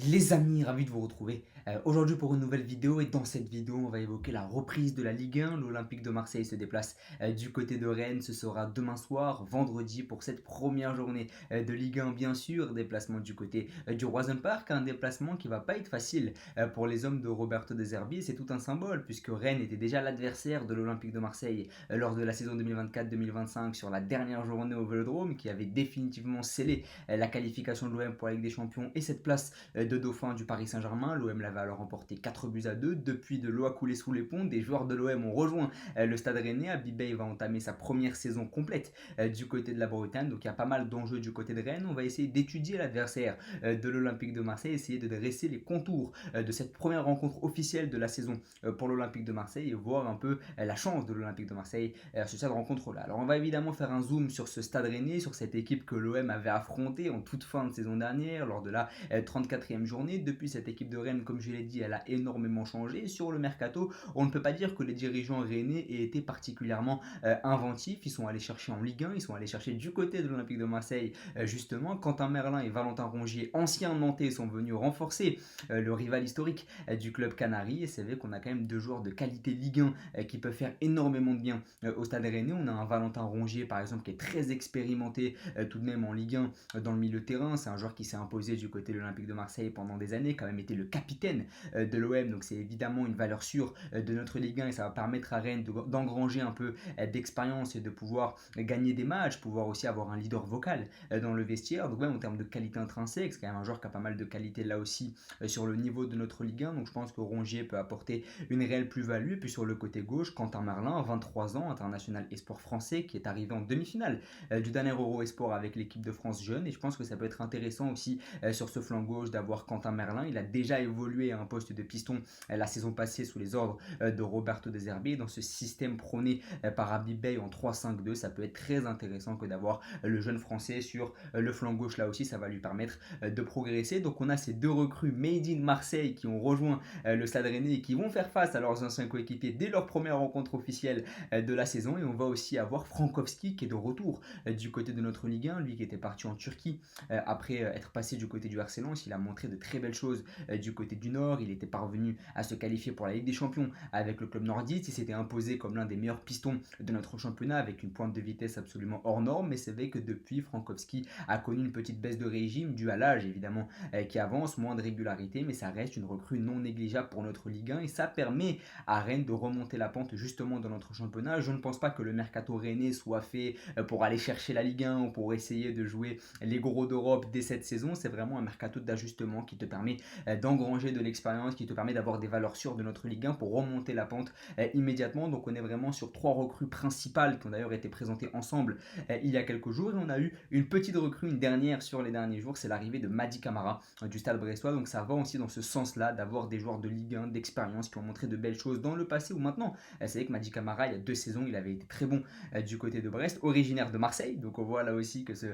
Les amis, ravi de vous retrouver aujourd'hui pour une nouvelle vidéo et dans cette vidéo on va évoquer la reprise de la Ligue 1. L'Olympique de Marseille se déplace du côté de Rennes, ce sera demain soir, vendredi pour cette première journée de Ligue 1 bien sûr, déplacement du côté du Roison Park, un déplacement qui va pas être facile pour les hommes de Roberto De Zerbi. C'est tout un symbole puisque Rennes était déjà l'adversaire de l'Olympique de Marseille lors de la saison 2024-2025 sur la dernière journée au Vélodrome qui avait définitivement scellé la qualification de l'OM pour la Ligue des Champions et cette place de dauphin du Paris Saint-Germain. L'OM l'avait alors remporté 4-2. Depuis, de l'eau a coulé sous les ponts. Des joueurs de l'OM ont rejoint le Stade Rennais. Abibay va entamer sa première saison complète du côté de la Bretagne. Donc il y a pas mal d'enjeux du côté de Rennes. On va essayer d'étudier l'adversaire de l'Olympique de Marseille, essayer de dresser les contours de cette première rencontre officielle de la saison pour l'Olympique de Marseille et voir un peu la chance de l'Olympique de Marseille sur cette rencontre-là. Alors on va évidemment faire un zoom sur ce Stade Rennais, sur cette équipe que l'OM avait affrontée en toute fin de saison dernière lors de la 34e journée. Depuis, cette équipe de Rennes, comme je l'ai dit, elle a énormément changé. Sur le mercato, on ne peut pas dire que les dirigeants rennais aient été particulièrement inventifs. Ils sont allés chercher en Ligue 1, ils sont allés chercher du côté de l'Olympique de Marseille justement. Quentin Merlin et Valentin Rongier, anciens Nantais, sont venus renforcer le rival historique du club Canari. Et c'est vrai qu'on a quand même deux joueurs de qualité Ligue 1 qui peuvent faire énormément de bien au Stade Rennais. On a un Valentin Rongier par exemple qui est très expérimenté tout de même en Ligue 1 dans le milieu de terrain. C'est un joueur qui s'est imposé du côté de l'Olympique de Marseille pendant des années, quand même été le capitaine de l'OM, donc c'est évidemment une valeur sûre de notre Ligue 1 et ça va permettre à Rennes d'engranger un peu d'expérience et de pouvoir gagner des matchs, pouvoir aussi avoir un leader vocal dans le vestiaire. Donc même en termes de qualité intrinsèque, c'est quand même un joueur qui a pas mal de qualité là aussi sur le niveau de notre Ligue 1, donc je pense que Rongier peut apporter une réelle plus-value. Et puis sur le côté gauche, Quentin Merlin, 23 ans, international espoir français qui est arrivé en demi-finale du dernier Euro Esport avec l'équipe de France jeune, et je pense que ça peut être intéressant aussi sur ce flanc gauche d'avoir Quentin Merlin. Il a déjà évolué à un poste de piston la saison passée sous les ordres de Roberto De Zerbi. Dans ce système prôné par Abibay en 3-5-2, ça peut être très intéressant que d'avoir le jeune français sur le flanc gauche. Là aussi, ça va lui permettre de progresser. Donc on a ces deux recrues made in Marseille qui ont rejoint le Stade Rennais et qui vont faire face à leurs anciens coéquipiers dès leur première rencontre officielle de la saison. Et on va aussi avoir Frankowski qui est de retour du côté de notre Ligue 1, lui qui était parti en Turquie après être passé du côté du RC Lens. Il a montré de très belles choses du côté du Nord. Il était parvenu à se qualifier pour la Ligue des Champions avec le club nordiste. Il s'était imposé comme l'un des meilleurs pistons de notre championnat avec une pointe de vitesse absolument hors norme. Mais c'est vrai que depuis, Frankowski a connu une petite baisse de régime due à l'âge évidemment qui avance, moins de régularité, mais ça reste une recrue non négligeable pour notre Ligue 1 et ça permet à Rennes de remonter la pente justement dans notre championnat. Je ne pense pas que le mercato rennais soit fait pour aller chercher la Ligue 1 ou pour essayer de jouer les gros d'Europe dès cette saison. C'est vraiment un mercato d'ajustement qui te permet d'engranger de l'expérience, qui te permet d'avoir des valeurs sûres de notre Ligue 1 pour remonter la pente immédiatement. Donc on est vraiment sur trois recrues principales qui ont d'ailleurs été présentées ensemble il y a quelques jours, et on a eu une petite recrue, une dernière sur les derniers jours, c'est l'arrivée de Mady Camara du Stade Brestois. Donc ça va aussi dans ce sens-là d'avoir des joueurs de Ligue 1 d'expérience qui ont montré de belles choses dans le passé ou maintenant. C'est vrai que Mady Camara, il y a 2 saisons, il avait été très bon du côté de Brest, originaire de Marseille. Donc on voit là aussi que ce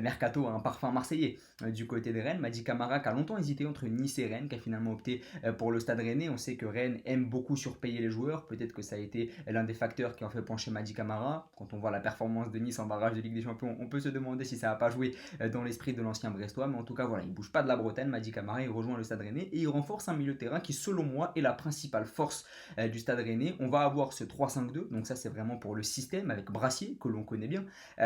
mercato a un parfum marseillais du côté de Rennes. Mady Camara qui a longtemps hésité entre Nice et Rennes, qui a finalement opté pour le Stade Rennais. On sait que Rennes aime beaucoup surpayer les joueurs. Peut-être que ça a été l'un des facteurs qui ont fait pencher Mady Camara. Quand on voit la performance de Nice en barrage de Ligue des Champions, on peut se demander si ça n'a pas joué dans l'esprit de l'ancien Brestois. Mais en tout cas, voilà, il ne bouge pas de la Bretagne. Mady Camara, il rejoint le Stade Rennais et il renforce un milieu de terrain qui, selon moi, est la principale force du Stade Rennais. On va avoir ce 3-5-2. Donc ça, c'est vraiment pour le système avec Brassier, que l'on connaît bien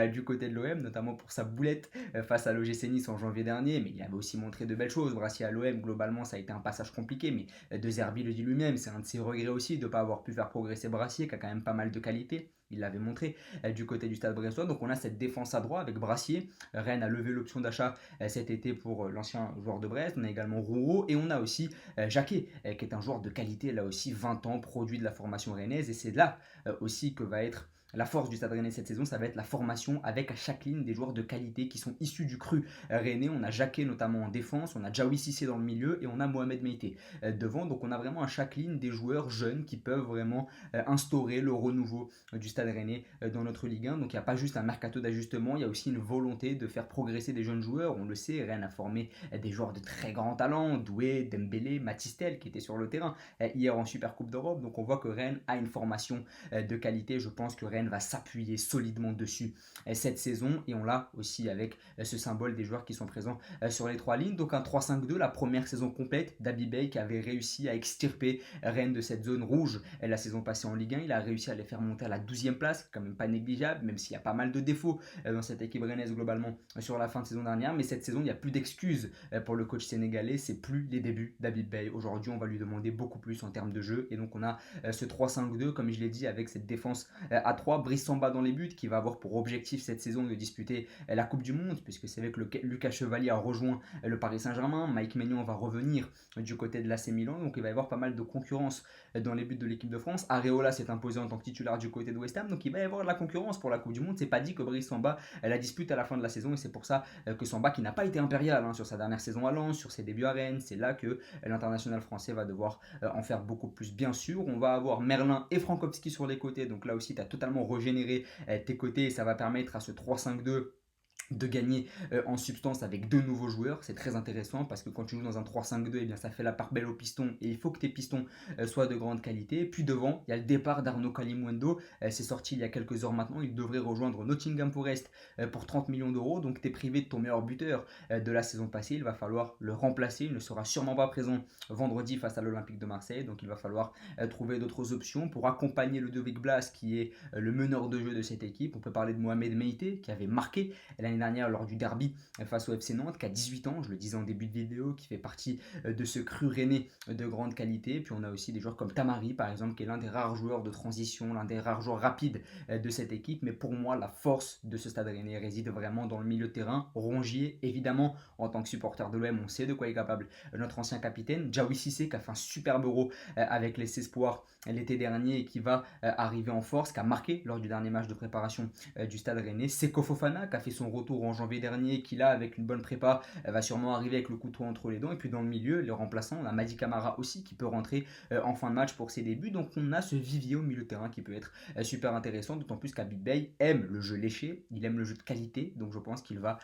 du côté de l'OM, notamment pour sa boulette face à l'OGC Nice en janvier dernier. Mais il avait aussi montré de belles choses. Brassier à l'OM, globalement, ça a été un passage compliqué. Mais De Zerbi le dit lui-même, c'est un de ses regrets aussi de ne pas avoir pu faire progresser Brassier, qui a quand même pas mal de qualité. Il l'avait montré du côté du Stade Brestois. Donc on a cette défense à droit avec Brassier. Rennes a levé l'option d'achat cet été pour l'ancien joueur de Brest. On a également Rouault et on a aussi Jacquet, qui est un joueur de qualité, là aussi 20 ans, produit de la formation rennaise. Et c'est là aussi que va être la force du Stade Rennais cette saison, ça va être la formation avec à chaque ligne des joueurs de qualité qui sont issus du cru rennais. On a Jacquet notamment en défense, on a Djaoui Cissé dans le milieu et on a Mohamed Meïté devant. Donc on a vraiment à chaque ligne des joueurs jeunes qui peuvent vraiment instaurer le renouveau du Stade Rennais dans notre Ligue 1. Donc il n'y a pas juste un mercato d'ajustement, il y a aussi une volonté de faire progresser des jeunes joueurs. On le sait, Rennes a formé des joueurs de très grand talent, Doué, Dembélé, Matistel qui était sur le terrain hier en Super Coupe d'Europe. Donc on voit que Rennes a une formation de qualité. Je pense que Rennes Rennes va s'appuyer solidement dessus cette saison. Et on l'a aussi avec ce symbole des joueurs qui sont présents sur les 3 lignes. Donc un 3-5-2, la première saison complète d'Habib Beye qui avait réussi à extirper Rennes de cette zone rouge la saison passée en Ligue 1. Il a réussi à les faire monter à la 12e place, quand même pas négligeable, même s'il y a pas mal de défauts dans cette équipe rennaise globalement sur la fin de saison dernière. Mais cette saison, il n'y a plus d'excuses pour le coach sénégalais. C'est plus les débuts d'Habib Beye. Aujourd'hui, on va lui demander beaucoup plus en termes de jeu. Et donc, on a ce 3-5-2, comme je l'ai dit, avec cette défense à 3. Brice Samba dans les buts, qui va avoir pour objectif cette saison de disputer la Coupe du Monde, puisque c'est vrai que Lucas Chevalier a rejoint le Paris Saint-Germain. Mike Maignan va revenir du côté de l'AC Milan. Donc, il va y avoir pas mal de concurrence dans les buts de l'équipe de France. Areola s'est imposé en tant que titulaire du côté de West Ham. Donc, il va y avoir de la concurrence pour la Coupe du Monde. C'est pas dit que Brice Samba la dispute à la fin de la saison. Et c'est pour ça que Samba, qui n'a pas été impérial sur sa dernière saison à Lens, sur ses débuts à Rennes, c'est là que l'international français va devoir en faire beaucoup plus. Bien sûr, on va avoir Merlin et Frankowski sur les côtés. Donc là aussi, tu as totalement régénéré tes côtés et ça va permettre à ce 3-5-2 de gagner en substance avec 2 nouveaux joueurs. C'est très intéressant parce que quand tu joues dans un 3-5-2, eh bien, ça fait la part belle aux pistons et il faut que tes pistons soient de grande qualité. Puis devant, il y a le départ d'Arnaud Kalimuendo. C'est sorti il y a quelques heures maintenant. Il devrait rejoindre Nottingham Forest pour 30 millions d'euros. Donc tu es privé de ton meilleur buteur de la saison passée. Il va falloir le remplacer. Il ne sera sûrement pas présent vendredi face à l'Olympique de Marseille. Donc il va falloir trouver d'autres options pour accompagner Ludovic Blas qui est le meneur de jeu de cette équipe. On peut parler de Mohamed Meïté qui avait marqué l'année dernière lors du derby face au FC Nantes, qui a 18 ans, je le disais en début de vidéo, qui fait partie de ce cru rennais de grande qualité. Puis on a aussi des joueurs comme Tamari par exemple, qui est l'un des rares joueurs de transition, l'un des rares joueurs rapides de cette équipe. Mais pour moi, la force de ce Stade Rennais réside vraiment dans le milieu de terrain. Rongier, évidemment, en tant que supporter de l'OM, on sait de quoi il est capable. Notre ancien capitaine, Djaoui Cissé, qui a fait un superbe Euro avec les Espoirs l'été dernier et qui va arriver en force, qui a marqué lors du dernier match de préparation du Stade Rennais. Seko Fofana, qui a fait son retour en janvier dernier, qui là, avec une bonne prépa, va sûrement arriver avec le couteau entre les dents. Et puis dans le milieu, les remplaçants, on a Madi Camara aussi qui peut rentrer en fin de match pour ses débuts. Donc on a ce vivier au milieu de terrain qui peut être super intéressant, d'autant plus qu'Habib Beye aime le jeu léché, il aime le jeu de qualité. Donc je pense qu'il va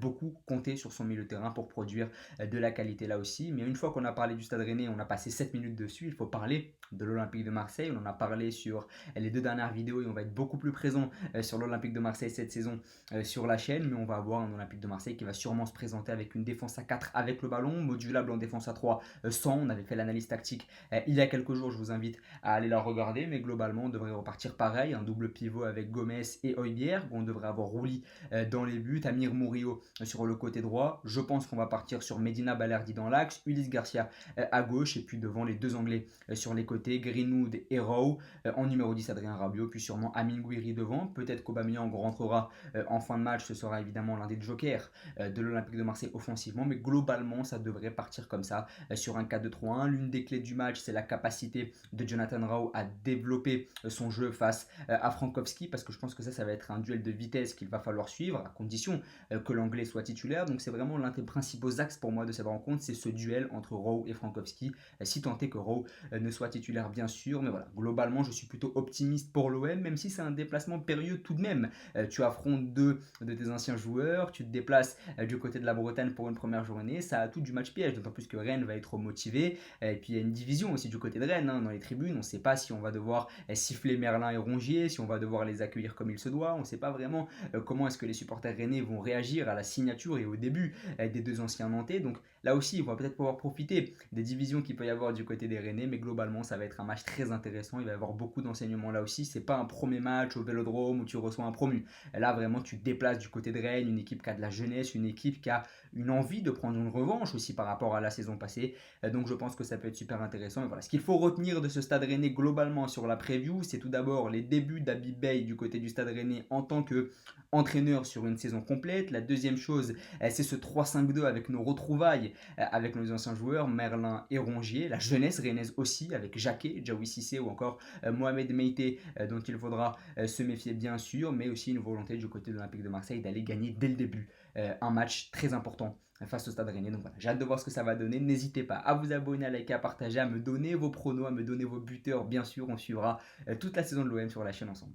beaucoup compter sur son milieu de terrain pour produire de la qualité là aussi. Mais une fois qu'on a parlé du Stade Rennais, on a passé 7 minutes dessus, il faut parler de l'Olympique de Marseille. On en a parlé sur les 2 dernières vidéos et on va être beaucoup plus présent sur l'Olympique de Marseille cette saison sur la chaîne. Mais on va avoir un Olympique de Marseille qui va sûrement se présenter avec une défense à 4 avec le ballon, modulable en défense à 3 sans. On avait fait l'analyse tactique il y a quelques jours, je vous invite à aller la regarder. Mais globalement, on devrait repartir pareil, un double pivot avec Gomez et Højbjerg. On devrait avoir Rouli dans les buts, Amir Murillo sur le côté droit. Je pense qu'on va partir sur Medina Balerdi dans l'axe, Ulysse Garcia à gauche et puis devant les 2 Anglais sur les côtés, Greenwood et Rowe. En numéro 10, Adrien Rabiot, puis sûrement Amine Gouiri devant. Peut-être qu'Aubameyang rentrera en fin de match. Ce sera évidemment l'un des jokers de l'Olympique de Marseille offensivement. Mais globalement, ça devrait partir comme ça sur un 4-2-3-1. L'une des clés du match, c'est la capacité de Jonathan Rowe à développer son jeu face à Frankowski. Parce que je pense que ça va être un duel de vitesse qu'il va falloir suivre, à condition que l'Anglais soit titulaire. Donc c'est vraiment l'un des principaux axes pour moi de cette rencontre. C'est ce duel entre Rowe et Frankowski. Si tant est que Rowe ne soit titulaire, bien sûr. Mais voilà, globalement, je suis plutôt optimiste pour l'OM, même si c'est un déplacement périlleux tout de même. Tu affrontes 2 de tes anciens joueurs, tu te déplaces du côté de la Bretagne pour une première journée, ça a tout du match piège, d'autant plus que Rennes va être motivé. Et puis il y a une division aussi du côté de Rennes, dans les tribunes. On ne sait pas si on va devoir siffler Merlin et Rongier, si on va devoir les accueillir comme il se doit. On ne sait pas vraiment comment est-ce que les supporters rennais vont réagir à la signature et au début des 2 anciens Nantais. Donc là aussi, on va peut-être pouvoir profiter des divisions qu'il peut y avoir du côté des Rennais, mais globalement, ça va être un match très intéressant. Il va y avoir beaucoup d'enseignements là aussi. C'est pas un premier match au Vélodrome où tu reçois un promu. Là, vraiment, tu te déplaces du côté de Rennes, une équipe qui a de la jeunesse, une équipe qui a une envie de prendre une revanche aussi par rapport à la saison passée. Donc, je pense que ça peut être super intéressant. Et voilà, ce qu'il faut retenir de ce Stade Rennais globalement sur la preview, c'est tout d'abord les débuts d'Habib Beye du côté du Stade Rennais en tant que entraîneur sur une saison complète. La deuxième chose, c'est ce 3-5-2 avec nos retrouvailles avec nos anciens joueurs Merlin et Rongier, la jeunesse rennaise aussi avec Jacquet, Djaoui Cissé ou encore Mohamed Meïté dont il faudra se méfier bien sûr, mais aussi une volonté du côté de l'Olympique de Marseille d'aller gagner dès le début un match très important face au Stade Rennais. Donc voilà, j'ai hâte de voir ce que ça va donner. N'hésitez pas à vous abonner, à liker, à partager, à me donner vos pronos, à me donner vos buteurs. Bien sûr, on suivra toute la saison de l'OM sur la chaîne ensemble.